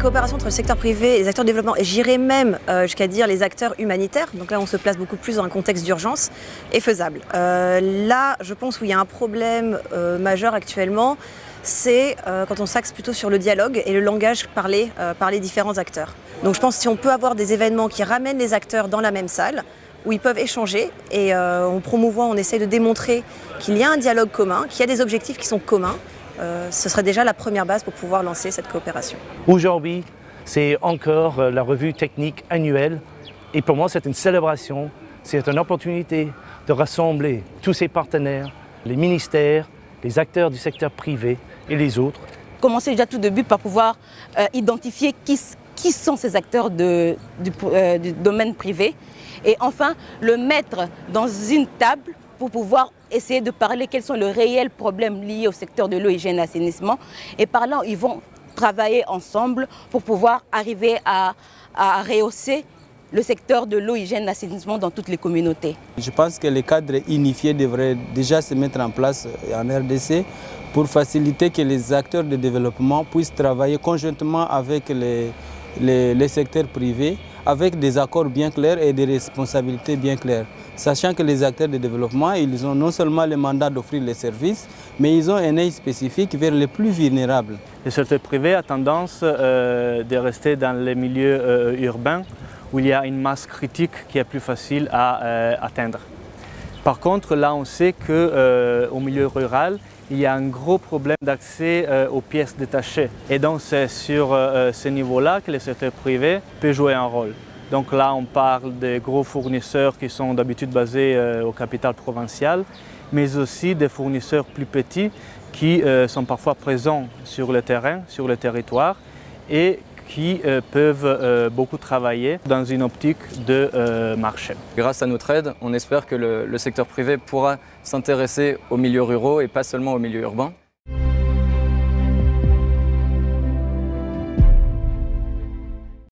coopération entre le secteur privé et les acteurs de développement, et j'irais même jusqu'à dire les acteurs humanitaires, donc là on se place beaucoup plus dans un contexte d'urgence, est faisable. Là, je pense où il y a un problème majeur actuellement, c'est quand on s'axe plutôt sur le dialogue et le langage parlé par les différents acteurs. Donc je pense que si on peut avoir des événements qui ramènent les acteurs dans la même salle, où ils peuvent échanger et on promouvoit, on essaie de démontrer qu'il y a un dialogue commun, qu'il y a des objectifs qui sont communs, ce serait déjà la première base pour pouvoir lancer cette coopération. Aujourd'hui, c'est encore la revue technique annuelle et pour moi c'est une célébration, c'est une opportunité de rassembler tous ces partenaires, les ministères, les acteurs du secteur privé et les autres. Commencer déjà tout début par pouvoir identifier qui sont ces acteurs du domaine privé et enfin le mettre dans une table pour pouvoir essayer de parler quels sont les réels problèmes liés au secteur de l'eau, hygiène et assainissement. Et par là, ils vont travailler ensemble pour pouvoir arriver à rehausser le secteur de l'eau, hygiène et assainissement dans toutes les communautés. Je pense que les cadres unifiés devraient déjà se mettre en place en RDC pour faciliter que les acteurs de développement puissent travailler conjointement avec les secteurs privés avec des accords bien clairs et des responsabilités bien claires. Sachant que les acteurs de développement, ils ont non seulement le mandat d'offrir les services, mais ils ont un œil spécifique vers les plus vulnérables. Le secteur privé a tendance de rester dans les milieux urbains où il y a une masse critique qui est plus facile à atteindre. Par contre, là on sait qu'au milieu rural, il y a un gros problème d'accès aux pièces détachées. Et donc c'est sur ce niveau-là que le secteur privé peut jouer un rôle. Donc là on parle des gros fournisseurs qui sont d'habitude basés aux capitales provinciales, mais aussi des fournisseurs plus petits qui sont parfois présents sur le terrain, sur le territoire et qui peuvent beaucoup travailler dans une optique de marché. Grâce à notre aide, on espère que le secteur privé pourra s'intéresser aux milieux ruraux et pas seulement aux milieux urbains.